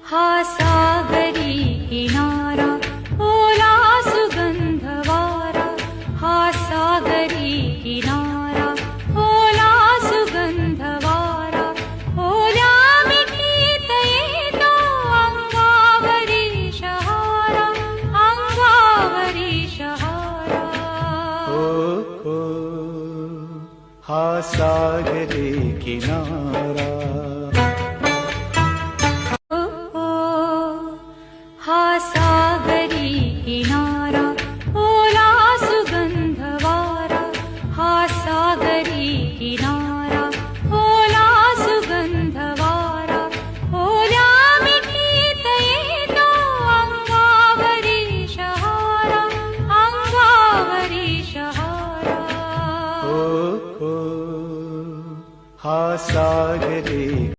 हा सागरी किनारा ओला सुगंध वारा, हा सागरी किनारा ओला सुगंध वारा, ओल्या मिठीत येतो अंगावरी शहारा, अंगावरी शहारा. हो हो हा सागरी किनारा